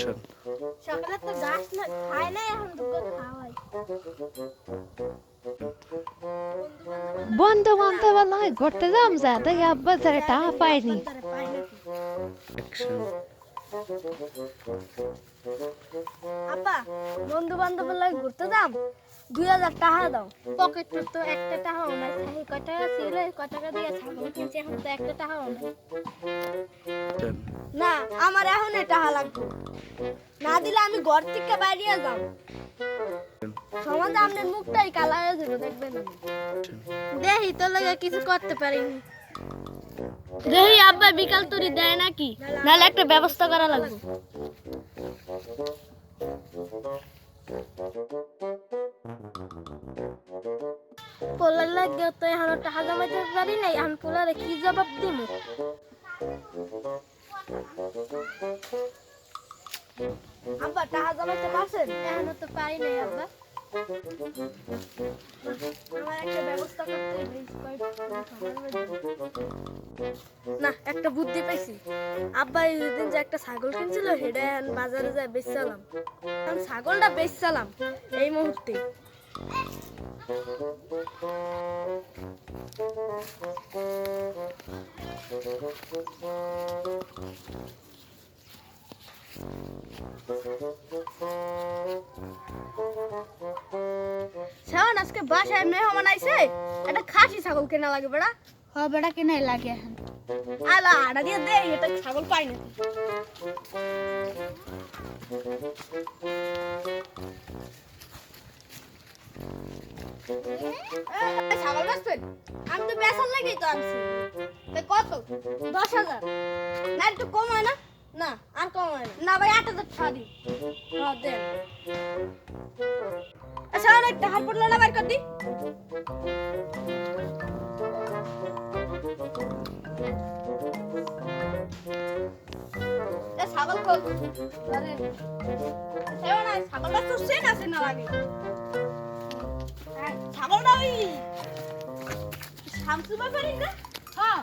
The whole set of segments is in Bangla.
অ্যাকশন। সকালে তো ঘাস না খায় না, এখন দুপুরে খাওয়াই। বন্ধু বান্ধব লয় ঘুরতে যাম যা দেখি আব্বা যারা টাকা পাইনি। অ্যাকশন। আপা, বন্ধু বান্ধবের লাগে ঘুরতে যাম, 2000 টাকা দাও। পকেটে তো একটা টাকাও নাই। এই কয় টাকা ছিল, এই কয় টাকা দিয়ে ছাগল কিনছি, এখন তো একটা টাকাও নাই। না, আমার এখন এই টাকা লাগবে। না দিলে আমি ঘর থেকে বাইরে যাব। সমাজে আপনার মুখটাই কালা হয়ে যাবে, দেখবেন। দেখি তোর লাগে কিছু করতে পারিনি। দেখি আব্বা বিকাল তুরি দেয় নাকি, নাহলে একটা ব্যবস্থা করা লাগবে। পোলার লাগে তো এখন টাকা জমাইতে পারি নাই, এখন পোলারে কি জবাব দিব? আব্বা টাকা জমাইতে পারছেন? এখনো তো পারি নাই আব্বা। আমার একটা ব্যবস্থা করতে হবে। না, একটা বুদ্ধি পাইছি। আব্বা এই দিন যে একটা ছাগল কিনছিল, সেটা বাজারে যায় বেচলাম। ছাগলটা বেচলাম এই মুহূর্তে। শাওন, আজকে বাসায় মেহমান আইছে, একটা খাসি ছাগল কেনা লাগে বেড়া। হ্যাঁ বেটা কেনাই লাগে এখন। আলা আড়া দিয়ে দে, এটা ছাগল পাই না। ছাগল বেচবেন? আমি তো বেচার লাগেই তো আনছি। কত? 10,000। না একটু কম হয় না? না আর কম হয় না। না ভাই 8,000 টাকা দিই। হ্যাঁ দেন। আচ্ছা অনেক টাকা পড়লো না, বাইর কর দি। ছাগল কল ধরেন। সেও না, ছাগলটা তো সেন আছে না লাগে। ছাগলটা ওই শামসু ব্যাপারই না? হ্যাঁ,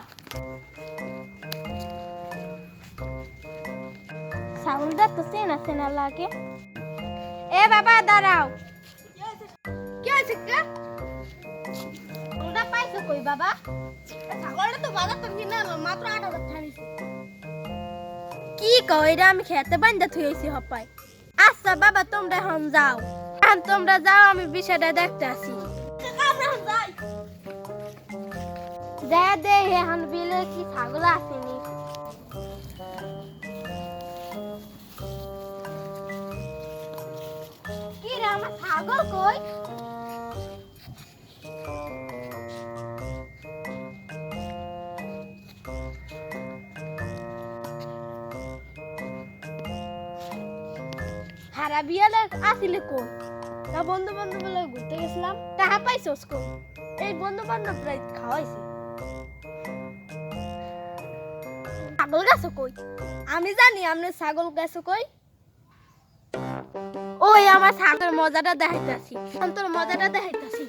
ছাগলটা তো সেন আছে না লাগে। এ বাবা দাঁড়াও। কি হয়েছে কে? ওটা পাইছো কই বাবা? ছাগলটা তো বাজার থেকে কিনে আনলাম, মাত্র 8,000 টাকা নিছি। কি কও, এটা আমি খেতে বান্ধা থুইছি হপাই। আচ্ছা বাবা, তোমরা এখন যাও। এখন তোমরা যাও, আমি বিষয়টা দেখতে আসি। দে দে, এখন বিলে কি ছাগল আসেনি? কি রে, আমার ছাগল কই? হারা বিয়ালে আসিলে কোন? না বন্ধু বান্ধব বলে ঘুরতে গেছিলাম। টাকা পাইছস কোন? এই বন্ধু বান্ধব প্রায় খাওয়াইছি। ছাগল গেছো কই? আমি জানি আপনি ছাগল গেছো কই। ওই আমার ছাগলের মজাটা দেখাইতাছি, তোর মজাটা দেখাইতাছি।